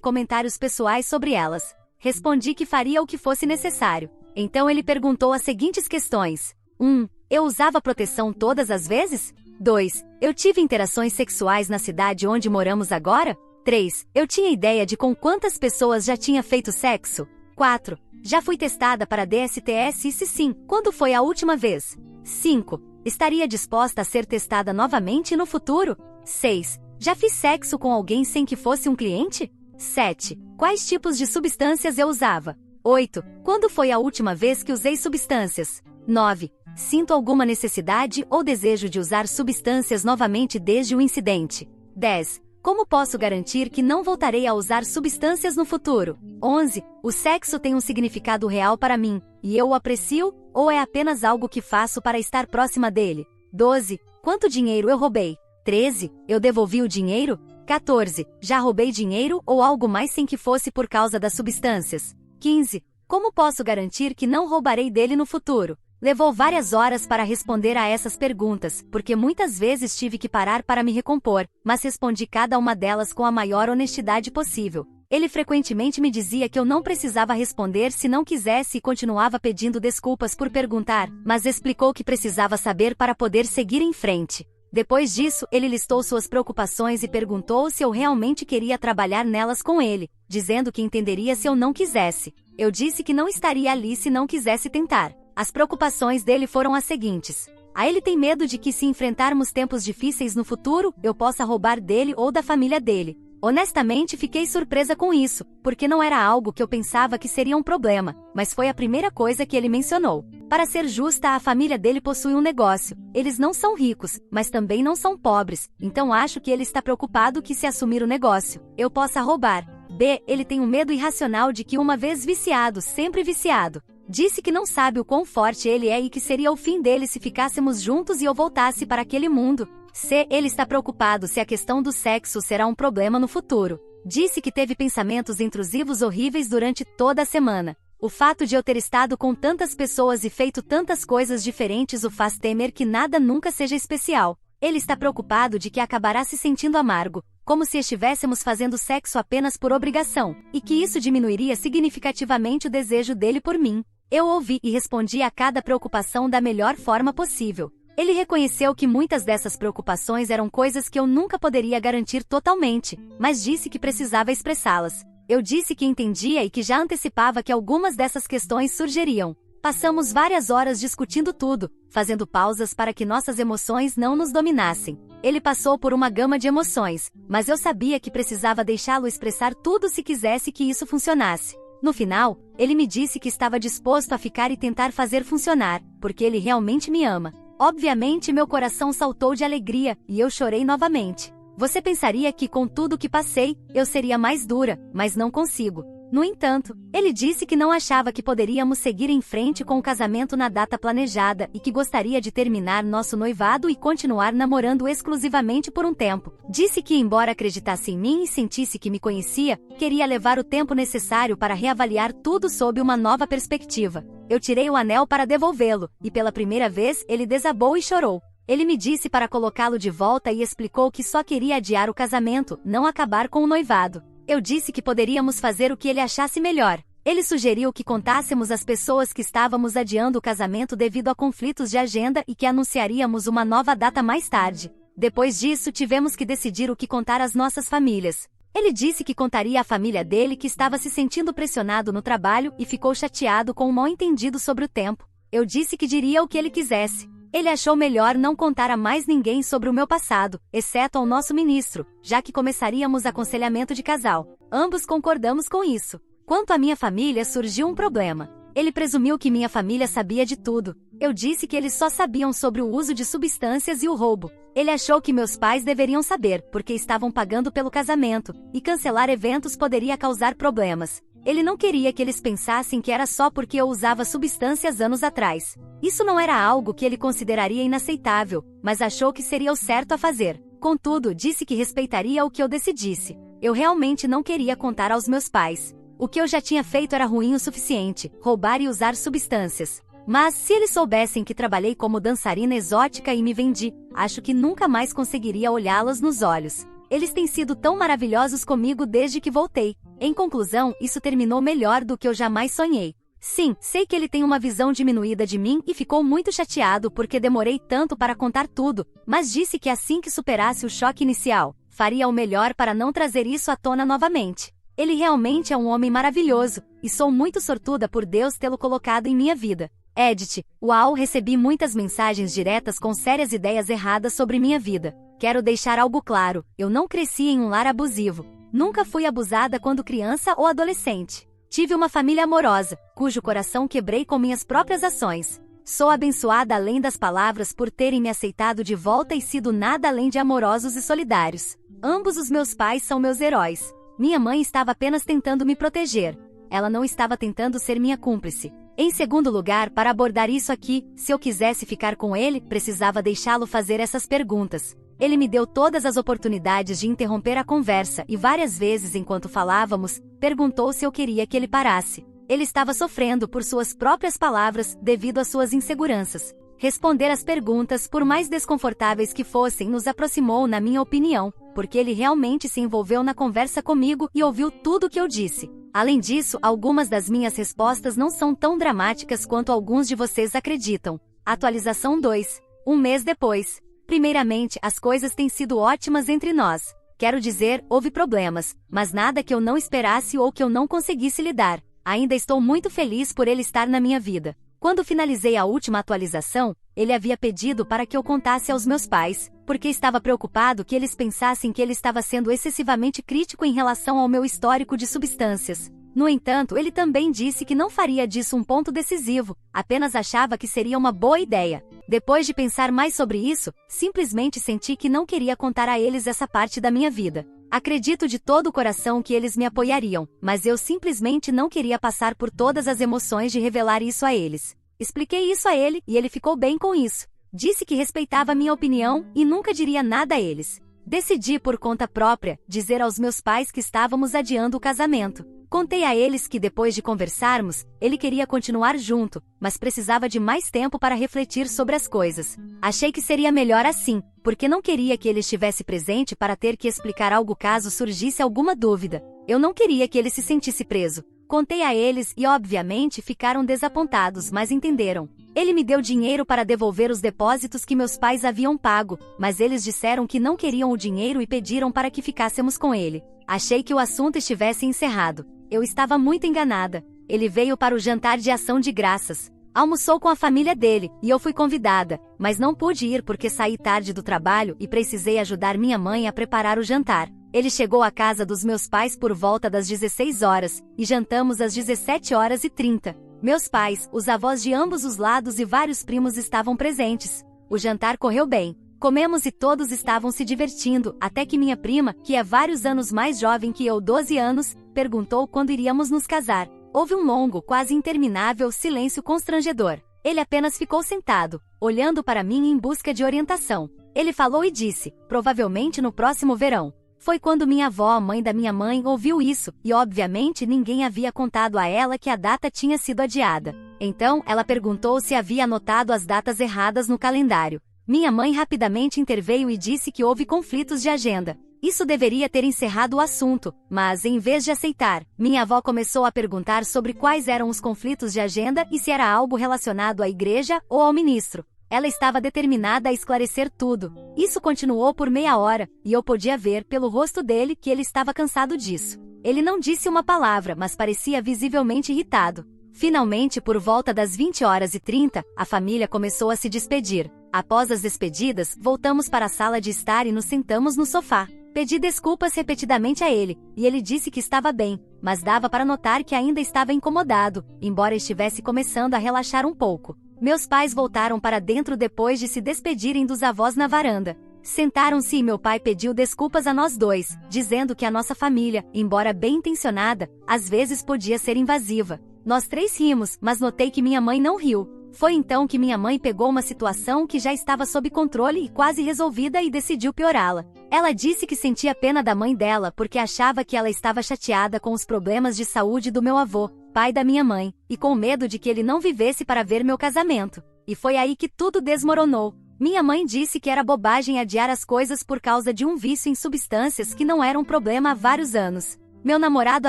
comentários pessoais sobre elas. Respondi que faria o que fosse necessário. Então ele perguntou as seguintes questões. 1. Eu usava proteção todas as vezes? 2. Eu tive interações sexuais na cidade onde moramos agora? 3. Eu tinha ideia de com quantas pessoas já tinha feito sexo? 4. Já fui testada para DSTS e se sim, quando foi a última vez? 5. Estaria disposta a ser testada novamente no futuro? 6. Já fiz sexo com alguém sem que fosse um cliente? 7. Quais tipos de substâncias eu usava? 8. Quando foi a última vez que usei substâncias? 9. Sinto alguma necessidade ou desejo de usar substâncias novamente desde o incidente? 10. Como posso garantir que não voltarei a usar substâncias no futuro? 11. O sexo tem um significado real para mim, e eu o aprecio, ou é apenas algo que faço para estar próxima dele? 12. Quanto dinheiro eu roubei? 13. Eu devolvi o dinheiro? 14. Já roubei dinheiro ou algo mais sem que fosse por causa das substâncias? 15. Como posso garantir que não roubarei dele no futuro? Levou várias horas para responder a essas perguntas, porque muitas vezes tive que parar para me recompor, mas respondi cada uma delas com a maior honestidade possível. Ele frequentemente me dizia que eu não precisava responder se não quisesse e continuava pedindo desculpas por perguntar, mas explicou que precisava saber para poder seguir em frente. Depois disso, ele listou suas preocupações e perguntou se eu realmente queria trabalhar nelas com ele, dizendo que entenderia se eu não quisesse. Eu disse que não estaria ali se não quisesse tentar. As preocupações dele foram as seguintes. Ele tem medo de que se enfrentarmos tempos difíceis no futuro, eu possa roubar dele ou da família dele. Honestamente fiquei surpresa com isso, porque não era algo que eu pensava que seria um problema, mas foi a primeira coisa que ele mencionou. Para ser justa, a família dele possui um negócio. Eles não são ricos, mas também não são pobres, então acho que ele está preocupado que se assumir o negócio, eu possa roubar. B. Ele tem um medo irracional de que uma vez viciado, sempre viciado. Disse que não sabe o quão forte ele é e que seria o fim dele se ficássemos juntos e eu voltasse para aquele mundo. C. Ele está preocupado se a questão do sexo será um problema no futuro. Disse que teve pensamentos intrusivos horríveis durante toda a semana. O fato de eu ter estado com tantas pessoas e feito tantas coisas diferentes o faz temer que nada nunca seja especial. Ele está preocupado de que acabará se sentindo amargo, como se estivéssemos fazendo sexo apenas por obrigação, e que isso diminuiria significativamente o desejo dele por mim. Eu ouvi e respondi a cada preocupação da melhor forma possível. Ele reconheceu que muitas dessas preocupações eram coisas que eu nunca poderia garantir totalmente, mas disse que precisava expressá-las. Eu disse que entendia e que já antecipava que algumas dessas questões surgiriam. Passamos várias horas discutindo tudo, fazendo pausas para que nossas emoções não nos dominassem. Ele passou por uma gama de emoções, mas eu sabia que precisava deixá-lo expressar tudo se quisesse que isso funcionasse. No final, ele me disse que estava disposto a ficar e tentar fazer funcionar, porque ele realmente me ama. Obviamente meu coração saltou de alegria, e eu chorei novamente. Você pensaria que com tudo o que passei, eu seria mais dura, mas não consigo. No entanto, ele disse que não achava que poderíamos seguir em frente com o casamento na data planejada e que gostaria de terminar nosso noivado e continuar namorando exclusivamente por um tempo. Disse que, embora acreditasse em mim e sentisse que me conhecia, queria levar o tempo necessário para reavaliar tudo sob uma nova perspectiva. Eu tirei o anel para devolvê-lo, e pela primeira vez ele desabou e chorou. Ele me disse para colocá-lo de volta e explicou que só queria adiar o casamento, não acabar com o noivado. Eu disse que poderíamos fazer o que ele achasse melhor. Ele sugeriu que contássemos às pessoas que estávamos adiando o casamento devido a conflitos de agenda e que anunciaríamos uma nova data mais tarde. Depois disso, tivemos que decidir o que contar às nossas famílias. Ele disse que contaria à família dele que estava se sentindo pressionado no trabalho e ficou chateado com o mal-entendido sobre o tempo. Eu disse que diria o que ele quisesse. Ele achou melhor não contar a mais ninguém sobre o meu passado, exceto ao nosso ministro, já que começaríamos aconselhamento de casal. Ambos concordamos com isso. Quanto à minha família, surgiu um problema. Ele presumiu que minha família sabia de tudo. Eu disse que eles só sabiam sobre o uso de substâncias e o roubo. Ele achou que meus pais deveriam saber, porque estavam pagando pelo casamento, e cancelar eventos poderia causar problemas. Ele não queria que eles pensassem que era só porque eu usava substâncias anos atrás. Isso não era algo que ele consideraria inaceitável, mas achou que seria o certo a fazer. Contudo, disse que respeitaria o que eu decidisse. Eu realmente não queria contar aos meus pais. O que eu já tinha feito era ruim o suficiente, roubar e usar substâncias. Mas, se eles soubessem que trabalhei como dançarina exótica e me vendi, acho que nunca mais conseguiria olhá-los nos olhos. Eles têm sido tão maravilhosos comigo desde que voltei. Em conclusão, isso terminou melhor do que eu jamais sonhei. Sim, sei que ele tem uma visão diminuída de mim e ficou muito chateado porque demorei tanto para contar tudo, mas disse que assim que superasse o choque inicial, faria o melhor para não trazer isso à tona novamente. Ele realmente é um homem maravilhoso, e sou muito sortuda por Deus tê-lo colocado em minha vida. Edit, uau, recebi muitas mensagens diretas com sérias ideias erradas sobre minha vida. Quero deixar algo claro, eu não cresci em um lar abusivo. Nunca fui abusada quando criança ou adolescente. Tive uma família amorosa, cujo coração quebrei com minhas próprias ações. Sou abençoada além das palavras por terem me aceitado de volta e sido nada além de amorosos e solidários. Ambos os meus pais são meus heróis. Minha mãe estava apenas tentando me proteger. Ela não estava tentando ser minha cúmplice. Em segundo lugar, para abordar isso aqui, se eu quisesse ficar com ele, precisava deixá-lo fazer essas perguntas. Ele me deu todas as oportunidades de interromper a conversa e várias vezes enquanto falávamos, perguntou se eu queria que ele parasse. Ele estava sofrendo por suas próprias palavras devido às suas inseguranças. Responder às perguntas, por mais desconfortáveis que fossem, nos aproximou, na minha opinião, porque ele realmente se envolveu na conversa comigo e ouviu tudo o que eu disse. Além disso, algumas das minhas respostas não são tão dramáticas quanto alguns de vocês acreditam. Atualização 2. Um mês depois. Primeiramente, as coisas têm sido ótimas entre nós. Quero dizer, houve problemas, mas nada que eu não esperasse ou que eu não conseguisse lidar. Ainda estou muito feliz por ele estar na minha vida. Quando finalizei a última atualização, ele havia pedido para que eu contasse aos meus pais, porque estava preocupado que eles pensassem que ele estava sendo excessivamente crítico em relação ao meu histórico de substâncias. No entanto, ele também disse que não faria disso um ponto decisivo, apenas achava que seria uma boa ideia. Depois de pensar mais sobre isso, simplesmente senti que não queria contar a eles essa parte da minha vida. Acredito de todo o coração que eles me apoiariam, mas eu simplesmente não queria passar por todas as emoções de revelar isso a eles. Expliquei isso a ele e ele ficou bem com isso. Disse que respeitava minha opinião e nunca diria nada a eles. Decidi por conta própria dizer aos meus pais que estávamos adiando o casamento. Contei a eles que depois de conversarmos, ele queria continuar junto, mas precisava de mais tempo para refletir sobre as coisas. Achei que seria melhor assim, porque não queria que ele estivesse presente para ter que explicar algo caso surgisse alguma dúvida. Eu não queria que ele se sentisse preso. Contei a eles e obviamente ficaram desapontados, mas entenderam. Ele me deu dinheiro para devolver os depósitos que meus pais haviam pago, mas eles disseram que não queriam o dinheiro e pediram para que ficássemos com ele. Achei que o assunto estivesse encerrado. Eu estava muito enganada. Ele veio para o jantar de ação de graças. Almoçou com a família dele, e eu fui convidada, mas não pude ir porque saí tarde do trabalho e precisei ajudar minha mãe a preparar o jantar. Ele chegou à casa dos meus pais por volta das 16 horas, e jantamos às 17h30. Meus pais, os avós de ambos os lados e vários primos estavam presentes. O jantar correu bem. Comemos e todos estavam se divertindo, até que minha prima, que é vários anos mais jovem que eu, 12 anos, perguntou quando iríamos nos casar. Houve um longo, quase interminável silêncio constrangedor. Ele apenas ficou sentado, olhando para mim em busca de orientação. Ele falou e disse, provavelmente no próximo verão. Foi quando minha avó, a mãe da minha mãe, ouviu isso, e obviamente ninguém havia contado a ela que a data tinha sido adiada. Então, ela perguntou se havia anotado as datas erradas no calendário. Minha mãe rapidamente interveio e disse que houve conflitos de agenda. Isso deveria ter encerrado o assunto, mas, em vez de aceitar, minha avó começou a perguntar sobre quais eram os conflitos de agenda e se era algo relacionado à igreja ou ao ministro. Ela estava determinada a esclarecer tudo. Isso continuou por meia hora, e eu podia ver pelo rosto dele que ele estava cansado disso. Ele não disse uma palavra, mas parecia visivelmente irritado. Finalmente, por volta das 20h30, a família começou a se despedir. Após as despedidas, voltamos para a sala de estar e nos sentamos no sofá. Pedi desculpas repetidamente a ele, e ele disse que estava bem, mas dava para notar que ainda estava incomodado, embora estivesse começando a relaxar um pouco. Meus pais voltaram para dentro depois de se despedirem dos avós na varanda. Sentaram-se e meu pai pediu desculpas a nós dois, dizendo que a nossa família, embora bem intencionada, às vezes podia ser invasiva. Nós três rimos, mas notei que minha mãe não riu. Foi então que minha mãe pegou uma situação que já estava sob controle e quase resolvida e decidiu piorá-la. Ela disse que sentia pena da mãe dela porque achava que ela estava chateada com os problemas de saúde do meu avô, pai da minha mãe, e com medo de que ele não vivesse para ver meu casamento. E foi aí que tudo desmoronou. Minha mãe disse que era bobagem adiar as coisas por causa de um vício em substâncias que não era um problema há vários anos. Meu namorado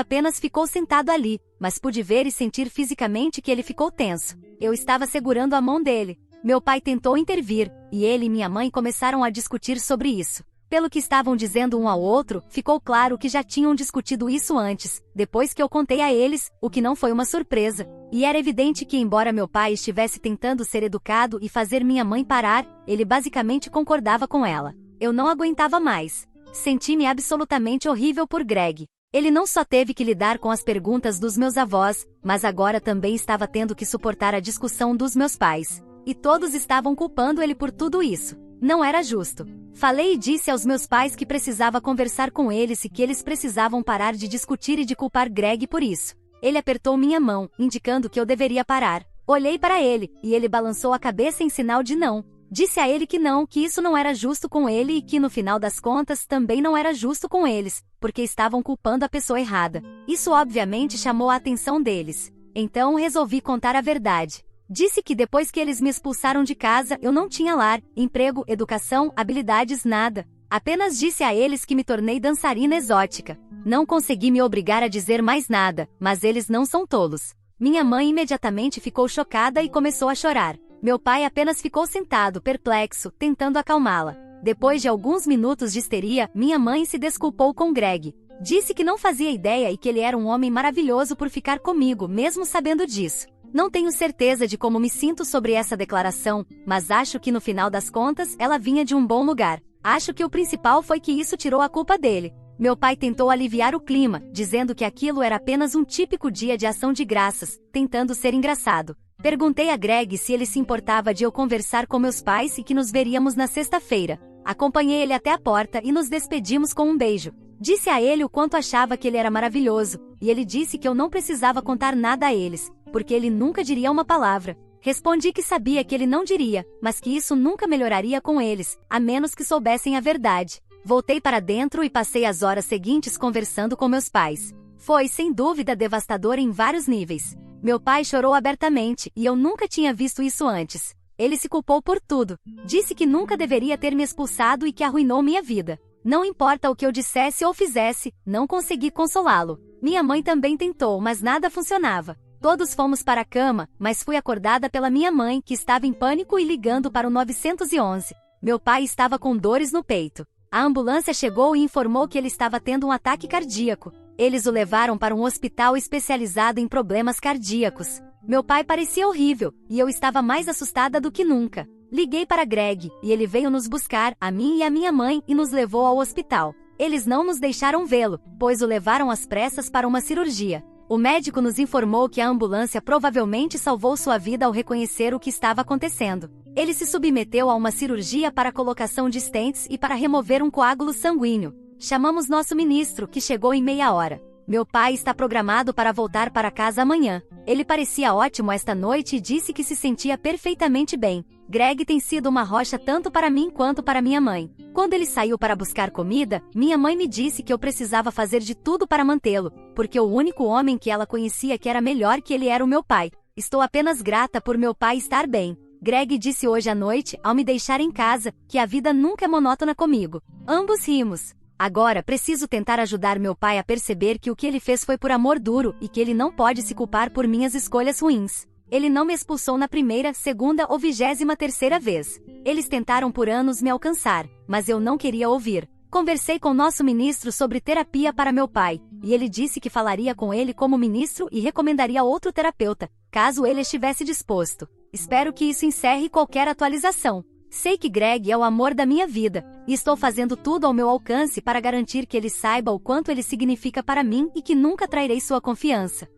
apenas ficou sentado ali, mas pude ver e sentir fisicamente que ele ficou tenso. Eu estava segurando a mão dele. Meu pai tentou intervir, e ele e minha mãe começaram a discutir sobre isso. Pelo que estavam dizendo um ao outro, ficou claro que já tinham discutido isso antes, depois que eu contei a eles, o que não foi uma surpresa. E era evidente que, embora meu pai estivesse tentando ser educado e fazer minha mãe parar, ele basicamente concordava com ela. Eu não aguentava mais. Senti-me absolutamente horrível por Greg. Ele não só teve que lidar com as perguntas dos meus avós, mas agora também estava tendo que suportar a discussão dos meus pais. E todos estavam culpando ele por tudo isso. Não era justo. Falei e disse aos meus pais que precisava conversar com eles e que eles precisavam parar de discutir e de culpar Greg por isso. Ele apertou minha mão, indicando que eu deveria parar. Olhei para ele, e ele balançou a cabeça em sinal de não. Disse a ele que não, que isso não era justo com ele e que no final das contas também não era justo com eles, porque estavam culpando a pessoa errada. Isso obviamente chamou a atenção deles. Então resolvi contar a verdade. Disse que depois que eles me expulsaram de casa, eu não tinha lar, emprego, educação, habilidades, nada. Apenas disse a eles que me tornei dançarina exótica. Não consegui me obrigar a dizer mais nada, mas eles não são tolos. Minha mãe imediatamente ficou chocada e começou a chorar. Meu pai apenas ficou sentado, perplexo, tentando acalmá-la. Depois de alguns minutos de histeria, minha mãe se desculpou com Greg. Disse que não fazia ideia e que ele era um homem maravilhoso por ficar comigo, mesmo sabendo disso. Não tenho certeza de como me sinto sobre essa declaração, mas acho que no final das contas ela vinha de um bom lugar. Acho que o principal foi que isso tirou a culpa dele. Meu pai tentou aliviar o clima, dizendo que aquilo era apenas um típico dia de ação de graças, tentando ser engraçado. Perguntei a Greg se ele se importava de eu conversar com meus pais e que nos veríamos na sexta-feira. Acompanhei ele até a porta e nos despedimos com um beijo. Disse a ele o quanto achava que ele era maravilhoso, e ele disse que eu não precisava contar nada a eles, porque ele nunca diria uma palavra. Respondi que sabia que ele não diria, mas que isso nunca melhoraria com eles, a menos que soubessem a verdade. Voltei para dentro e passei as horas seguintes conversando com meus pais. Foi, sem dúvida, devastador em vários níveis. Meu pai chorou abertamente, e eu nunca tinha visto isso antes. Ele se culpou por tudo. Disse que nunca deveria ter me expulsado e que arruinou minha vida. Não importa o que eu dissesse ou fizesse, não consegui consolá-lo. Minha mãe também tentou, mas nada funcionava. Todos fomos para a cama, mas fui acordada pela minha mãe, que estava em pânico e ligando para o 911. Meu pai estava com dores no peito. A ambulância chegou e informou que ele estava tendo um ataque cardíaco. Eles o levaram para um hospital especializado em problemas cardíacos. Meu pai parecia horrível, e eu estava mais assustada do que nunca. Liguei para Greg, e ele veio nos buscar, a mim e a minha mãe, e nos levou ao hospital. Eles não nos deixaram vê-lo, pois o levaram às pressas para uma cirurgia. O médico nos informou que a ambulância provavelmente salvou sua vida ao reconhecer o que estava acontecendo. Ele se submeteu a uma cirurgia para colocação de stents e para remover um coágulo sanguíneo. Chamamos nosso ministro, que chegou em meia hora. Meu pai está programado para voltar para casa amanhã. Ele parecia ótimo esta noite e disse que se sentia perfeitamente bem. Greg tem sido uma rocha tanto para mim quanto para minha mãe. Quando ele saiu para buscar comida, minha mãe me disse que eu precisava fazer de tudo para mantê-lo, porque o único homem que ela conhecia que era melhor que ele era o meu pai. Estou apenas grata por meu pai estar bem. Greg disse hoje à noite, ao me deixar em casa, que a vida nunca é monótona comigo. Ambos rimos. Agora preciso tentar ajudar meu pai a perceber que o que ele fez foi por amor duro e que ele não pode se culpar por minhas escolhas ruins. Ele não me expulsou na primeira, segunda ou 23ª vez. Eles tentaram por anos me alcançar, mas eu não queria ouvir. Conversei com nosso ministro sobre terapia para meu pai, e ele disse que falaria com ele como ministro e recomendaria outro terapeuta, caso ele estivesse disposto. Espero que isso encerre qualquer atualização. Sei que Greg é o amor da minha vida, e estou fazendo tudo ao meu alcance para garantir que ele saiba o quanto ele significa para mim e que nunca trairei sua confiança.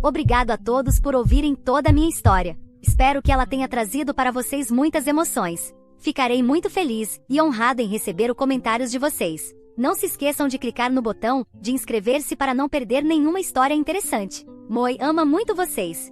Obrigado a todos por ouvirem toda a minha história. Espero que ela tenha trazido para vocês muitas emoções. Ficarei muito feliz e honrada em receber os comentários de vocês. Não se esqueçam de clicar no botão de inscrever-se para não perder nenhuma história interessante. Moi ama muito vocês.